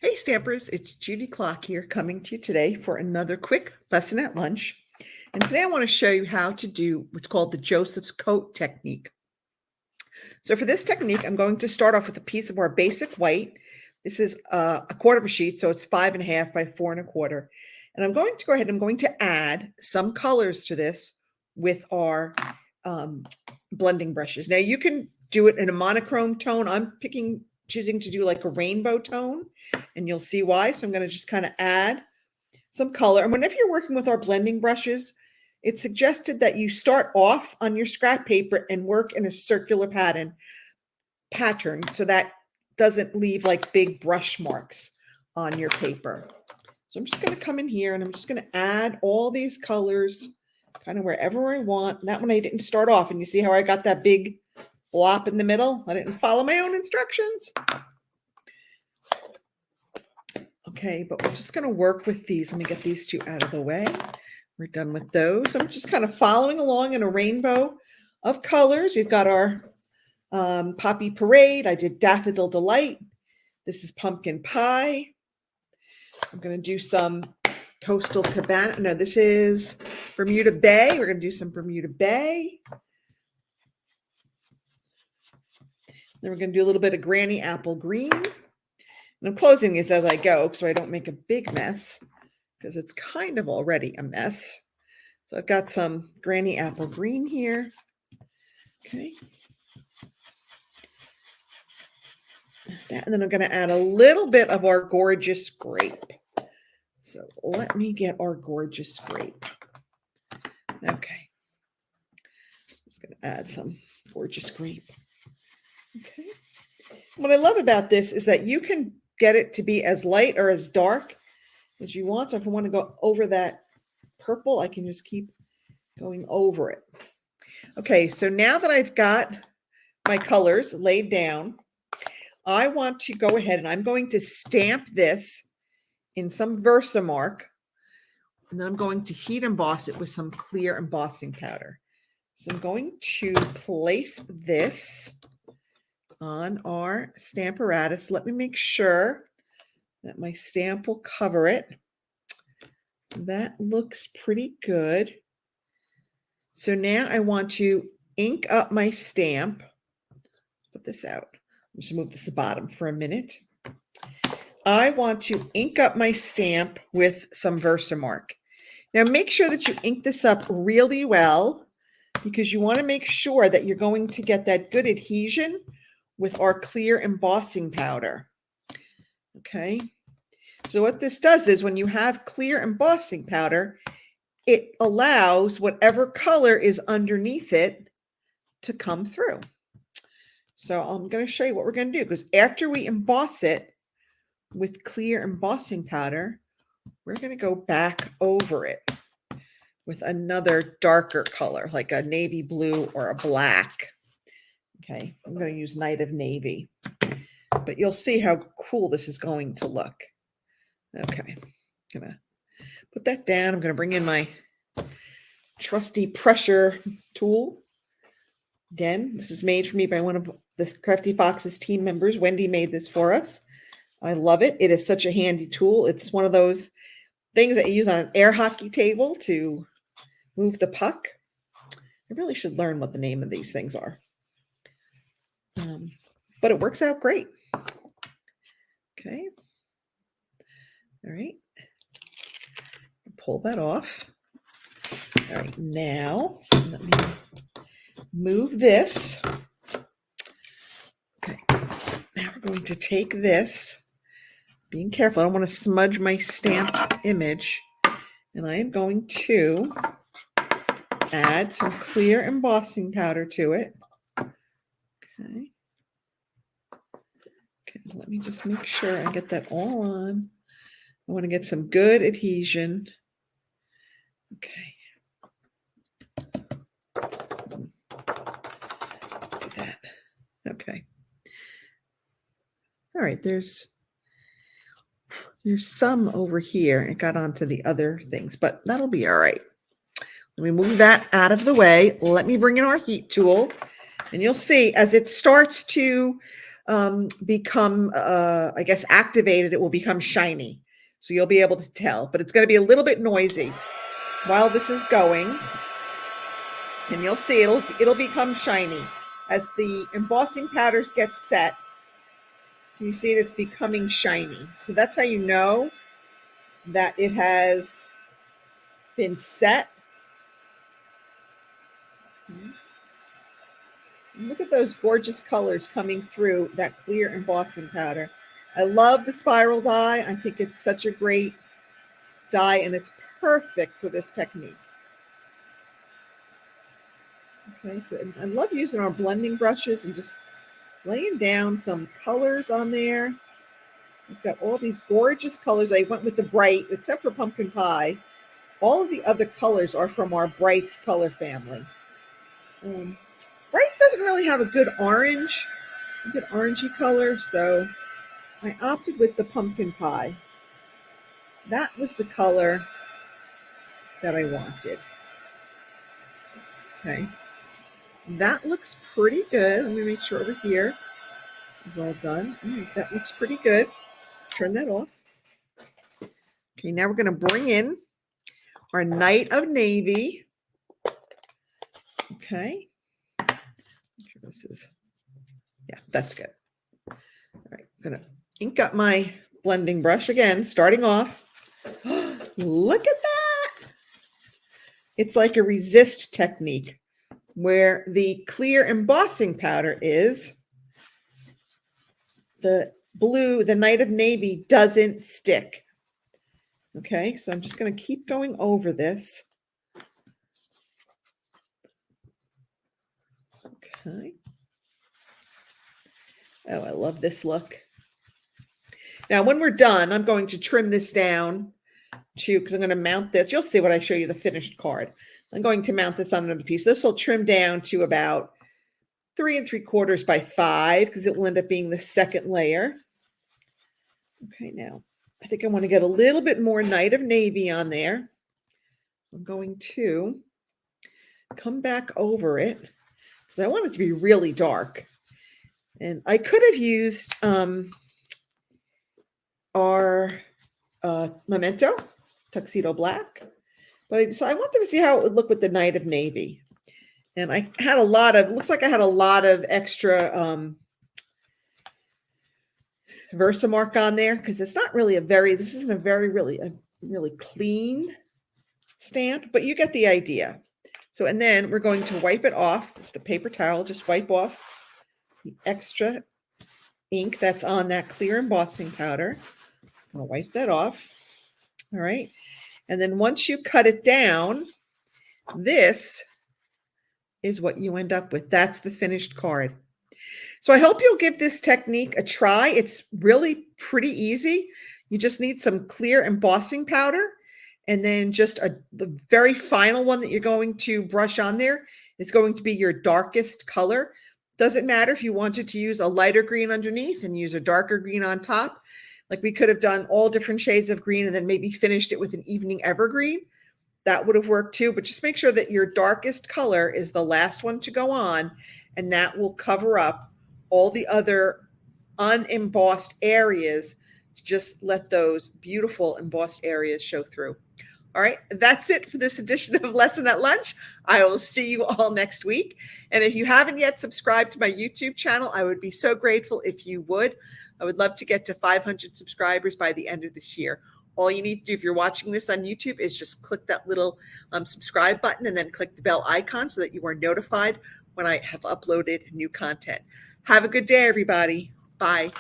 Hey Stampers, it's Judy Klock here coming to you today for another quick lesson at lunch. And today I want to show you how to do what's called the Joseph's coat technique. So for this technique, I'm going to start off with a piece of our basic white. This is a quarter of a sheet, so it's 5.5 by 4.25. And I'm going to go ahead and I'm going to add some colors to this with our blending brushes. Now you can do it in a monochrome tone. I'm choosing to do like a rainbow tone, and you'll see why. So I'm going to just kind of add some color. And whenever you're working with our blending brushes, it's suggested that you start off on your scrap paper and work in a circular pattern so that doesn't leave like big brush marks on your paper. So I'm just going to come in here and I'm just going to add all these colors kind of wherever I want. And that one I didn't start off. And you see how I got that big blop in the middle? I didn't follow my own instructions. Okay, but we're just going to work with these. Let me get these two out of the way. We're done with those. I'm just kind of following along in a rainbow of colors. We've got our Poppy Parade. I did Daffodil Delight. This is Pumpkin Pie. I'm going to do some Coastal Cabana. No, this is Bermuda Bay. We're going to do some Bermuda Bay. Then we're going to do a little bit of Granny Apple Green. And I'm closing these as I go so I don't make a big mess because it's kind of already a mess. So I've got some Granny Apple Green here. Okay. And then I'm going to add a little bit of our Gorgeous Grape. So let me get our Gorgeous Grape. Okay. Just going to add some Gorgeous Grape. Okay. What I love about this is that you can get it to be as light or as dark as you want. So if I want to go over that purple, I can just keep going over it. Okay, so now that I've got my colors laid down, I want to go ahead and I'm going to stamp this in some Versamark, and then I'm going to heat emboss it with some clear embossing powder. So I'm going to place this on our Stamparatus. Let me make sure that my stamp will cover it. That looks pretty good. So now I want to ink up my stamp. Put this out. I'm just move this to the bottom for a minute. I want to ink up my stamp with some Versamark. Now make sure that you ink this up really well because you want to make sure that you're going to get that good adhesion with our clear embossing powder. Okay. So what this does is when you have clear embossing powder, it allows whatever color is underneath it to come through. So I'm going to show you what we're going to do because after we emboss it with clear embossing powder, we're going to go back over it with another darker color, like a navy blue or a black. Okay, I'm going to use Night of Navy, but you'll see how cool this is going to look. Okay, I'm going to put that down. I'm going to bring in my trusty pressure tool. Again, this is made for me by one of the Crafty Fox's team members. Wendy made this for us. I love it. It is such a handy tool. It's one of those things that you use on an air hockey table to move the puck. I really should learn what the name of these things are. But it works out great. Okay. All right. Pull that off. All right. Now, let me move this. Okay. Now we're going to take this. Being careful. I don't want to smudge my stamped image. And I am going to add some clear embossing powder to it. Okay. Okay, let me just make sure I get that all on. I want to get some good adhesion. Okay. Do that. Okay. All right, there's some over here. It got onto the other things, but that'll be all right. Let me move that out of the way. Let me bring in our heat tool. And you'll see as it starts to become, I guess, activated, it will become shiny. So you'll be able to tell, but it's going to be a little bit noisy while this is going. And you'll see it'll become shiny as the embossing powder gets set. You see it's becoming shiny. So that's how you know that it has been set. Look at those gorgeous colors coming through that clear embossing powder. I love the spiral die. I think it's such a great die, and it's perfect for this technique. Okay, so I love using our blending brushes and just laying down some colors on there. We've got all these gorgeous colors. I went with the bright, except for pumpkin pie. All of the other colors are from our Brights color family. Brights doesn't really have a good orangey color, so I opted with the pumpkin pie. That was the color that I wanted. Okay, that looks pretty good. Let me make sure over here is all done. All right, that looks pretty good. Let's turn that off. Okay, now we're going to bring in our Night of Navy. Okay. Make sure this is, yeah, that's good. All right, I'm going to ink up my blending brush again, starting off. Look at that. It's like a resist technique where the clear embossing powder is. The blue, the Night of Navy doesn't stick. Okay, so I'm just going to keep going over this. Okay. Oh, I love this look. Now, when we're done, I'm going to trim this down too, because I'm going to mount this. You'll see when I show you the finished card. I'm going to mount this on another piece. This will trim down to about 3 3/4 by 5, because it will end up being the second layer. Okay, now I think I want to get a little bit more Night of Navy on there. So I'm going to come back over it because I want it to be really dark. And I could have used our Memento Tuxedo Black, but I wanted to see how it would look with the Night of Navy. And I had a lot of, looks like I had a lot of extra Versamark on there, because it's not really this isn't a really clean stamp, but you get the idea. So, and then we're going to wipe it off with the paper towel. Just wipe off the extra ink that's on that clear embossing powder. I'm going to wipe that off. All right. And then once you cut it down, this is what you end up with. That's the finished card. So I hope you'll give this technique a try. It's really pretty easy. You just need some clear embossing powder, and then just the very final one that you're going to brush on there is going to be your darkest color. Doesn't matter if you wanted to use a lighter green underneath and use a darker green on top. Like we could have done all different shades of green and then maybe finished it with an evening evergreen. That would have worked too, but just make sure that your darkest color is the last one to go on, and that will cover up all the other unembossed areas. Just let those beautiful embossed areas show through. All right, that's it for this edition of Lesson at Lunch. I will see you all next week. And if you haven't yet subscribed to my YouTube channel, I would be so grateful if you would. I would love to get to 500 subscribers by the end of this year. All you need to do if you're watching this on YouTube is just click that little subscribe button and then click the bell icon so that you are notified when I have uploaded new content. Have a good day, everybody. Bye.